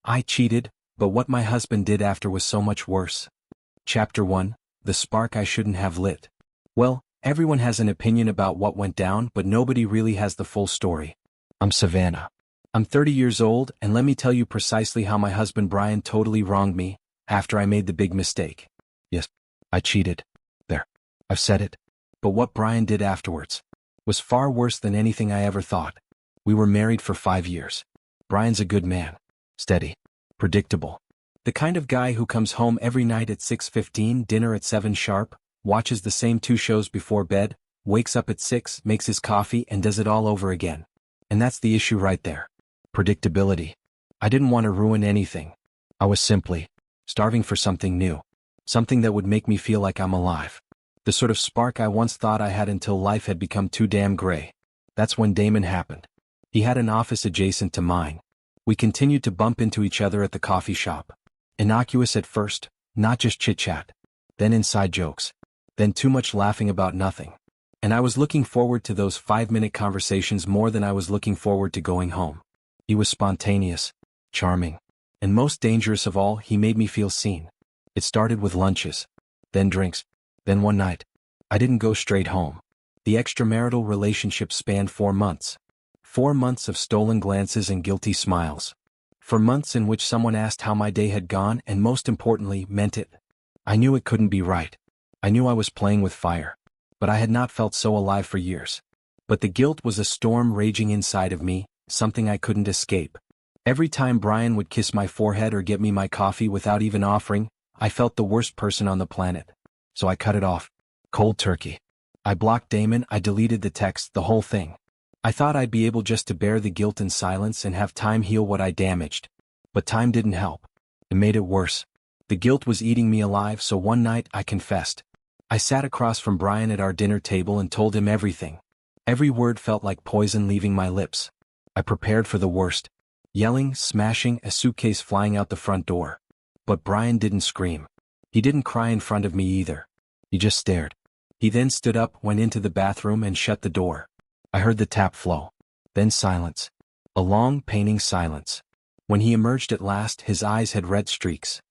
I cheated, but what my husband did after was so much worse. Chapter 1, The Spark I Shouldn't Have Lit. Well, everyone has an opinion about what went down, but nobody really has the full story. I'm Savannah. I'm 30 years old, and let me tell you precisely how my husband Brian totally wronged me after I made the big mistake. Yes, I cheated. There. I've said it. But what Brian did afterwards was far worse than anything I ever thought. We were married for 5 years. Brian's a good man. Steady. Predictable. The kind of guy who comes home every night at 6:15, dinner at 7 sharp, watches the same 2 shows before bed, wakes up at 6, makes his coffee and does it all over again. And that's the issue right there. Predictability. I didn't want to ruin anything. I was simply starving for something new. Something that would make me feel like I'm alive. The sort of spark I once thought I had until life had become too damn gray. That's when Damon happened. He had an office adjacent to mine. We continued to bump into each other at the coffee shop. Innocuous at first, not just chit-chat. Then inside jokes. Then too much laughing about nothing. And I was looking forward to those 5-minute conversations more than I was looking forward to going home. He was spontaneous, charming, and most dangerous of all, he made me feel seen. It started with lunches, then drinks, then one night. I didn't go straight home. The extramarital relationship spanned 4 months. 4 months of stolen glances and guilty smiles. For months in which someone asked how my day had gone and most importantly, meant it. I knew it couldn't be right. I knew I was playing with fire. But I had not felt so alive for years. But the guilt was a storm raging inside of me, something I couldn't escape. Every time Brian would kiss my forehead or get me my coffee without even offering, I felt the worst person on the planet. So I cut it off. Cold turkey. I blocked Damon, I deleted the text, the whole thing. I thought I'd be able just to bear the guilt in silence and have time heal what I damaged. But time didn't help. It made it worse. The guilt was eating me alive, so one night I confessed. I sat across from Brian at our dinner table and told him everything. Every word felt like poison leaving my lips. I prepared for the worst. Yelling, smashing, a suitcase flying out the front door. But Brian didn't scream. He didn't cry in front of me either. He just stared. He then stood up, went into the bathroom and shut the door. I heard the tap flow. Then silence. A long, paining silence. When he emerged at last, his eyes had red streaks.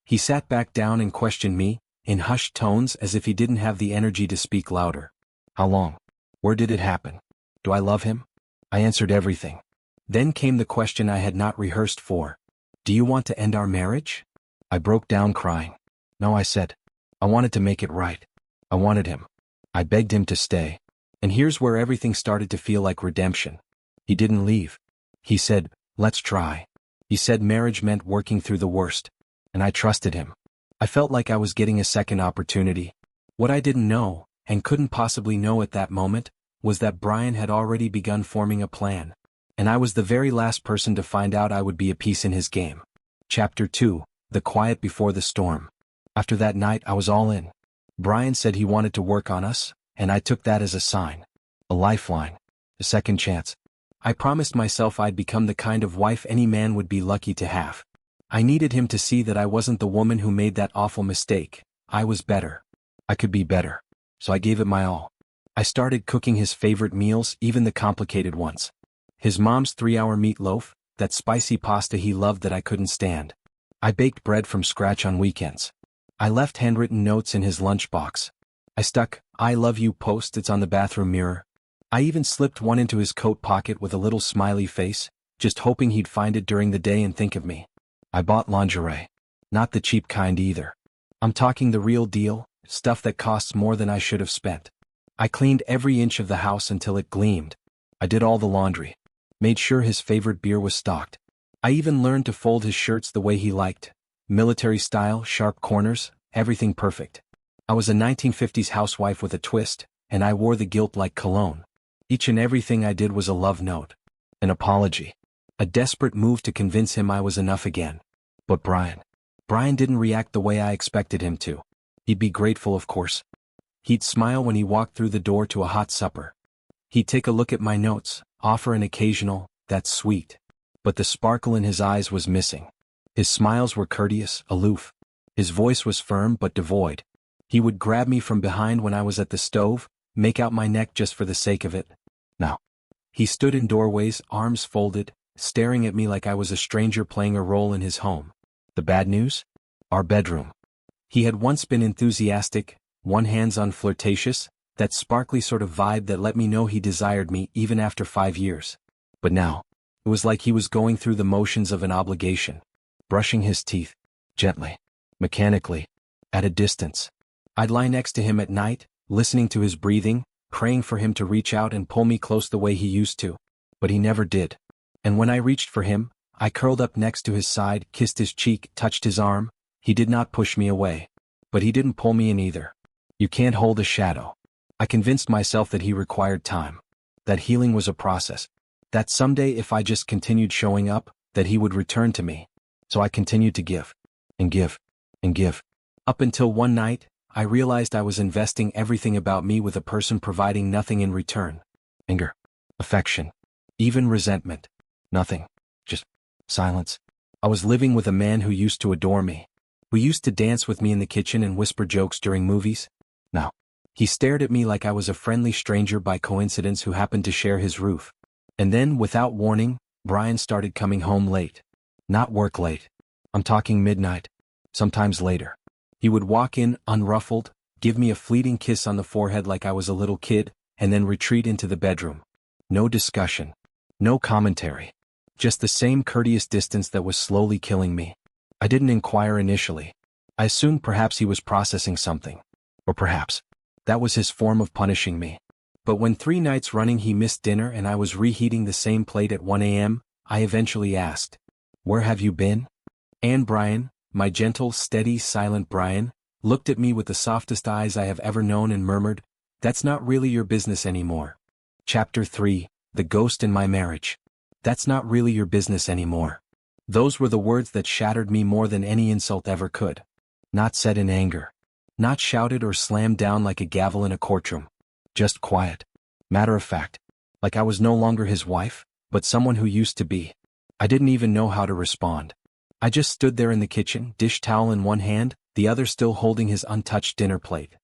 He sat back down and questioned me, in hushed tones as if he didn't have the energy to speak louder. How long? Where did it happen? Do I love him? I answered everything. Then came the question I had not rehearsed for. Do you want to end our marriage? I broke down crying. No, I said. I wanted to make it right. I wanted him. I begged him to stay. And here's where everything started to feel like redemption. He didn't leave. He said, let's try. He said marriage meant working through the worst. And I trusted him. I felt like I was getting a second opportunity. What I didn't know, and couldn't possibly know at that moment, was that Brian had already begun forming a plan. And I was the very last person to find out I would be a piece in his game. Chapter 2, The Quiet Before the Storm. After that night I was all in. Brian said he wanted to work on us, and I took that as a sign. A lifeline. A second chance. I promised myself I'd become the kind of wife any man would be lucky to have. I needed him to see that I wasn't the woman who made that awful mistake. I was better. I could be better. So I gave it my all. I started cooking his favorite meals, even the complicated ones. His mom's 3-hour meatloaf, that spicy pasta he loved that I couldn't stand. I baked bread from scratch on weekends. I left handwritten notes in his lunchbox. I stuck, I love you post-its on the bathroom mirror. I even slipped one into his coat pocket with a little smiley face, just hoping he'd find it during the day and think of me. I bought lingerie. Not the cheap kind either. I'm talking the real deal, stuff that costs more than I should have spent. I cleaned every inch of the house until it gleamed. I did all the laundry. Made sure his favorite beer was stocked. I even learned to fold his shirts the way he liked. Military style, sharp corners, everything perfect. I was a 1950s housewife with a twist, and I wore the guilt like cologne. Each and everything I did was a love note. An apology. A desperate move to convince him I was enough again. But Brian didn't react the way I expected him to. He'd be grateful, of course. He'd smile when he walked through the door to a hot supper. He'd take a look at my notes, offer an occasional, "That's sweet." But the sparkle in his eyes was missing. His smiles were courteous, aloof. His voice was firm but devoid. He would grab me from behind when I was at the stove, make out my neck just for the sake of it. Now, he stood in doorways, arms folded, staring at me like I was a stranger playing a role in his home. The bad news? Our bedroom. He had once been enthusiastic, one hands-on flirtatious, that sparkly sort of vibe that let me know he desired me even after 5 years. But now, it was like he was going through the motions of an obligation, brushing his teeth, gently, mechanically, at a distance. I'd lie next to him at night, listening to his breathing, praying for him to reach out and pull me close the way he used to. But he never did. And when I reached for him, I curled up next to his side, kissed his cheek, touched his arm. He did not push me away. But he didn't pull me in either. You can't hold a shadow. I convinced myself that he required time. That healing was a process. That someday if I just continued showing up, that he would return to me. So I continued to give. And give. And give. Up until one night, I realized I was investing everything about me with a person providing nothing in return. Anger. Affection. Even resentment. Nothing. Just silence. I was living with a man who used to adore me. Who used to dance with me in the kitchen and whisper jokes during movies. Now, he stared at me like I was a friendly stranger by coincidence who happened to share his roof. And then, without warning, Brian started coming home late. Not work late. I'm talking midnight. Sometimes later. He would walk in, unruffled, give me a fleeting kiss on the forehead like I was a little kid, and then retreat into the bedroom. No discussion. No commentary. Just the same courteous distance that was slowly killing me. I didn't inquire initially. I assumed perhaps he was processing something. Or perhaps that was his form of punishing me. But when 3 nights running he missed dinner and I was reheating the same plate at 1 a.m., I eventually asked, "Where have you been?" And Brian, my gentle, steady, silent Brian, looked at me with the softest eyes I have ever known and murmured, "That's not really your business anymore." Chapter 3, The Ghost in My Marriage. That's not really your business anymore. Those were the words that shattered me more than any insult ever could. Not said in anger. Not shouted or slammed down like a gavel in a courtroom. Just quiet. Matter of fact. Like I was no longer his wife, but someone who used to be. I didn't even know how to respond. I just stood there in the kitchen, dish towel in one hand, the other still holding his untouched dinner plate.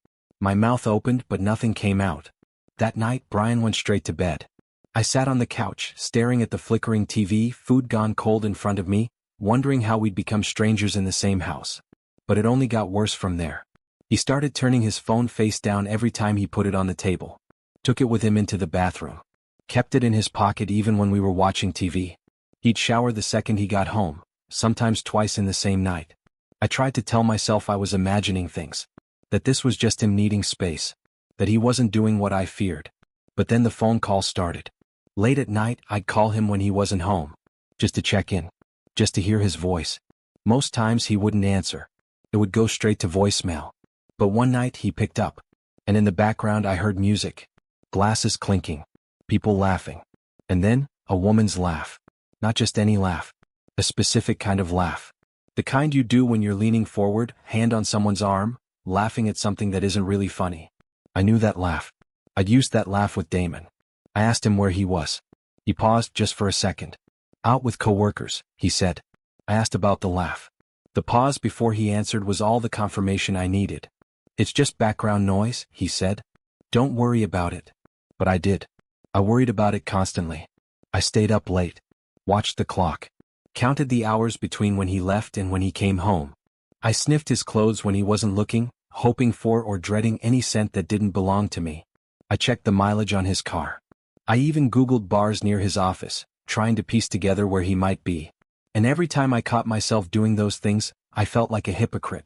My mouth opened but nothing came out. That night Brian went straight to bed. I sat on the couch, staring at the flickering TV, food gone cold in front of me, wondering how we'd become strangers in the same house. But it only got worse from there. He started turning his phone face down every time he put it on the table. Took it with him into the bathroom. Kept it in his pocket even when we were watching TV. He'd shower the second he got home, sometimes twice in the same night. I tried to tell myself I was imagining things. That this was just him needing space. That he wasn't doing what I feared. But then the phone call started. Late at night, I'd call him when he wasn't home. Just to check in. Just to hear his voice. Most times he wouldn't answer. It would go straight to voicemail. But one night he picked up. And in the background I heard music. Glasses clinking. People laughing. And then, a woman's laugh. Not just any laugh. A specific kind of laugh. The kind you do when you're leaning forward, hand on someone's arm, laughing at something that isn't really funny. I knew that laugh. I'd used that laugh with Damon. I asked him where he was. He paused just for a second. Out with coworkers, he said. I asked about the laugh. The pause before he answered was all the confirmation I needed. It's just background noise, he said. Don't worry about it. But I did. I worried about it constantly. I stayed up late. Watched the clock. Counted the hours between when he left and when he came home. I sniffed his clothes when he wasn't looking, hoping for or dreading any scent that didn't belong to me. I checked the mileage on his car. I even Googled bars near his office, trying to piece together where he might be. And every time I caught myself doing those things, I felt like a hypocrite.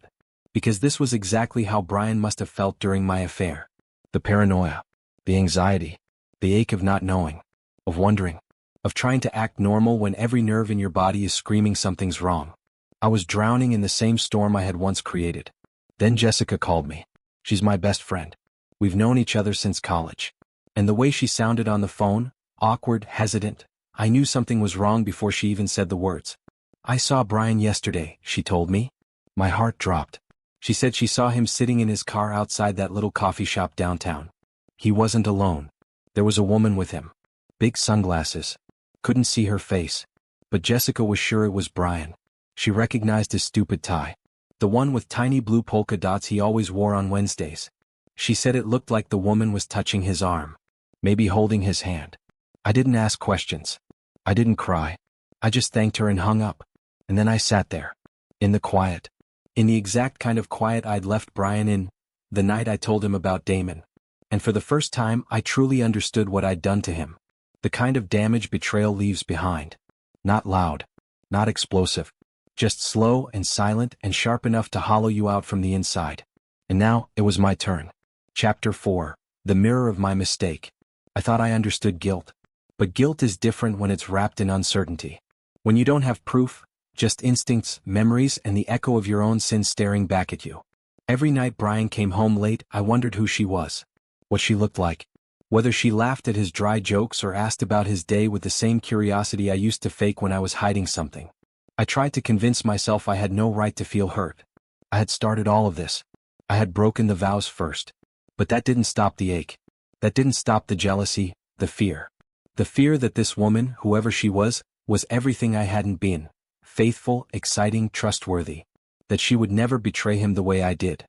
Because this was exactly how Brian must have felt during my affair. The paranoia. The anxiety. The ache of not knowing. Of wondering. Of trying to act normal when every nerve in your body is screaming something's wrong. I was drowning in the same storm I had once created. Then Jessica called me. She's my best friend. We've known each other since college. And the way she sounded on the phone, awkward, hesitant, I knew something was wrong before she even said the words. I saw Brian yesterday, she told me. My heart dropped. She said she saw him sitting in his car outside that little coffee shop downtown. He wasn't alone. There was a woman with him. Big sunglasses. Couldn't see her face. But Jessica was sure it was Brian. She recognized his stupid tie. The one with tiny blue polka dots he always wore on Wednesdays. She said it looked like the woman was touching his arm. Maybe holding his hand. I didn't ask questions. I didn't cry. I just thanked her and hung up. And then I sat there. In the quiet. In the exact kind of quiet I'd left Brian in, the night I told him about Damon. And for the first time I truly understood what I'd done to him. The kind of damage betrayal leaves behind. Not loud. Not explosive. Just slow and silent and sharp enough to hollow you out from the inside. And now, it was my turn. Chapter 4. The mirror of my mistake. I thought I understood guilt. But guilt is different when it's wrapped in uncertainty. When you don't have proof, just instincts, memories, and the echo of your own sin staring back at you. Every night Brian came home late, I wondered who she was. What she looked like. Whether she laughed at his dry jokes or asked about his day with the same curiosity I used to fake when I was hiding something. I tried to convince myself I had no right to feel hurt. I had started all of this. I had broken the vows first. But that didn't stop the ache. That didn't stop the jealousy, the fear. The fear that this woman, whoever she was everything I hadn't been. Faithful, exciting, trustworthy. That she would never betray him the way I did.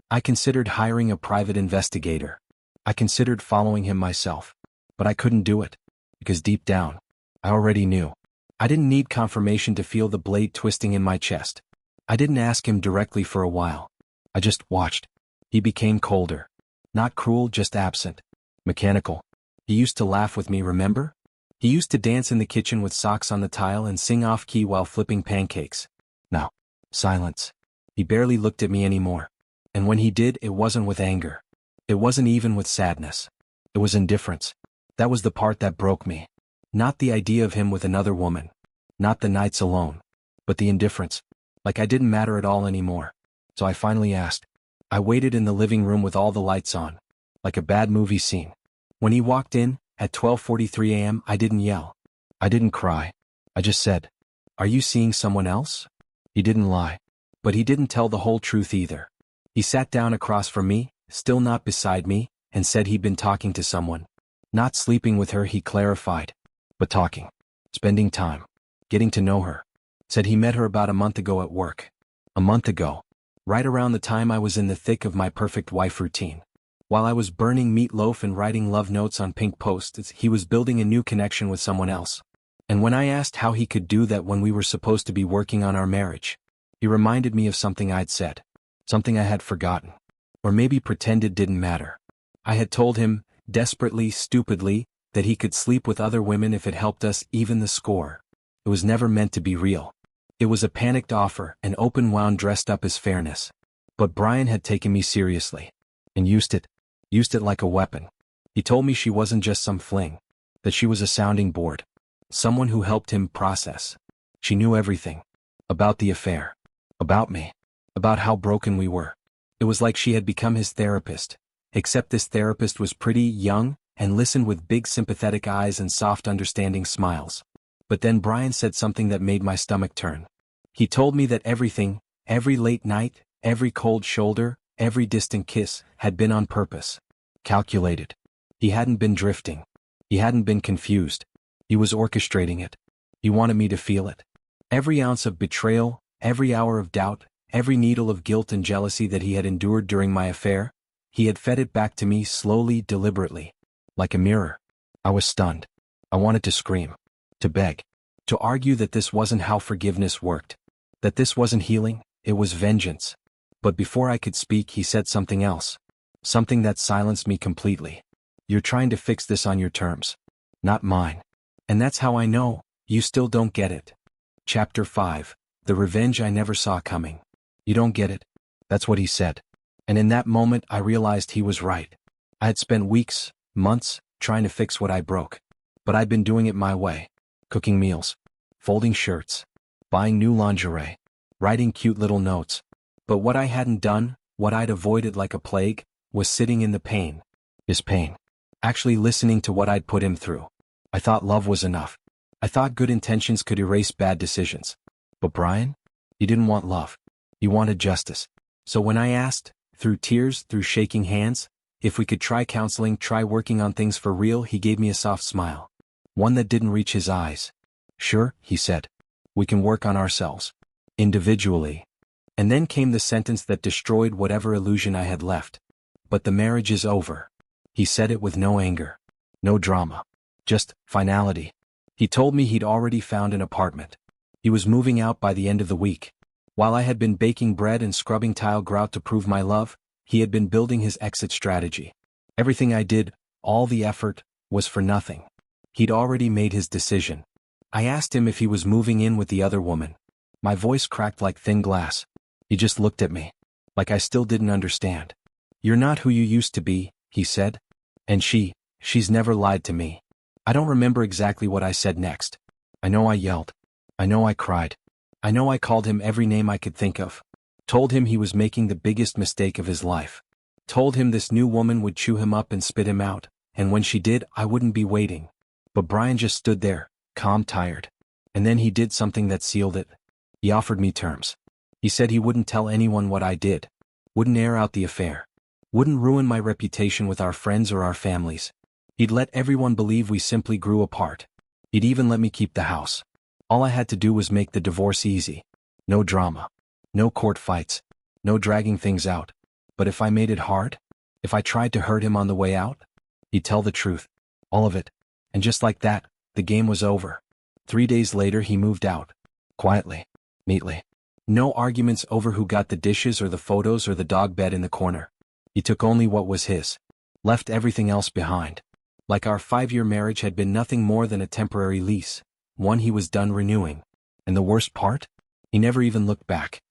I considered hiring a private investigator. I considered following him myself. But I couldn't do it. Because deep down, I already knew. I didn't need confirmation to feel the blade twisting in my chest. I didn't ask him directly for a while. I just watched. He became colder. Not cruel, just absent. Mechanical. He used to laugh with me, remember? He used to dance in the kitchen with socks on the tile and sing off-key while flipping pancakes. Now, silence. He barely looked at me anymore. And when he did, it wasn't with anger. It wasn't even with sadness. It was indifference. That was the part that broke me. Not the idea of him with another woman. Not the nights alone. But the indifference. Like I didn't matter at all anymore. So I finally asked. I waited in the living room with all the lights on. Like a bad movie scene. When he walked in, at 12:43 a.m., I didn't yell. I didn't cry. I just said, "Are you seeing someone else?" He didn't lie. But he didn't tell the whole truth either. He sat down across from me, still not beside me, and said he'd been talking to someone. Not sleeping with her, he clarified. But talking. Spending time. Getting to know her. Said he met her about a month ago at work. A month ago. Right around the time I was in the thick of my perfect wife routine. While I was burning meatloaf and writing love notes on pink post-its, he was building a new connection with someone else. And when I asked how he could do that when we were supposed to be working on our marriage, he reminded me of something I'd said. Something I had forgotten. Or maybe pretended didn't matter. I had told him, desperately, stupidly, that he could sleep with other women if it helped us even the score. It was never meant to be real. It was a panicked offer, an open wound dressed up as fairness. But Brian had taken me seriously. And used it like a weapon. He told me she wasn't just some fling. That she was a sounding board. Someone who helped him process. She knew everything. About the affair. About me. About how broken we were. It was like she had become his therapist. Except this therapist was pretty, young, and listened with big sympathetic eyes and soft understanding smiles. But then Brian said something that made my stomach turn. He told me that everything, every late night, every cold shoulder, every distant kiss, had been on purpose. Calculated. He hadn't been drifting. He hadn't been confused. He was orchestrating it. He wanted me to feel it. Every ounce of betrayal, every hour of doubt, every needle of guilt and jealousy that he had endured during my affair, he had fed it back to me slowly, deliberately. Like a mirror. I was stunned. I wanted to scream. To beg. To argue that this wasn't how forgiveness worked. That this wasn't healing, it was vengeance. But before I could speak, he said something else. Something that silenced me completely. You're trying to fix this on your terms. Not mine. And that's how I know, you still don't get it. Chapter 5. The revenge I never saw coming. You don't get it. That's what he said. And in that moment I realized he was right. I had spent weeks, months, trying to fix what I broke. But I'd been doing it my way. Cooking meals. Folding shirts. Buying new lingerie. Writing cute little notes. But what I hadn't done, what I'd avoided like a plague, was sitting in the pain. His pain. Actually listening to what I'd put him through. I thought love was enough. I thought good intentions could erase bad decisions. But Brian? He didn't want love. He wanted justice. So when I asked, through tears, through shaking hands, if we could try counseling, try working on things for real, he gave me a soft smile. One that didn't reach his eyes. Sure, he said. We can work on ourselves. Individually. And then came the sentence that destroyed whatever illusion I had left. But the marriage is over. He said it with no anger. No drama. Just finality. He told me he'd already found an apartment. He was moving out by the end of the week. While I had been baking bread and scrubbing tile grout to prove my love, he had been building his exit strategy. Everything I did, all the effort, was for nothing. He'd already made his decision. I asked him if he was moving in with the other woman. My voice cracked like thin glass. He just looked at me, like I still didn't understand. "You're not who you used to be," he said. "And she's never lied to me." I don't remember exactly what I said next. I know I yelled. I know I cried. I know I called him every name I could think of. Told him he was making the biggest mistake of his life. Told him this new woman would chew him up and spit him out, and when she did, I wouldn't be waiting. But Brian just stood there, calm, tired. And then he did something that sealed it. He offered me terms. He said he wouldn't tell anyone what I did. Wouldn't air out the affair. Wouldn't ruin my reputation with our friends or our families. He'd let everyone believe we simply grew apart. He'd even let me keep the house. All I had to do was make the divorce easy. No drama. No court fights. No dragging things out. But if I made it hard? If I tried to hurt him on the way out? He'd tell the truth. All of it. And just like that, the game was over. 3 days later he moved out. Quietly. Neatly. No arguments over who got the dishes or the photos or the dog bed in the corner. He took only what was his. Left everything else behind. Like our 5-year marriage had been nothing more than a temporary lease, one he was done renewing. And the worst part? He never even looked back.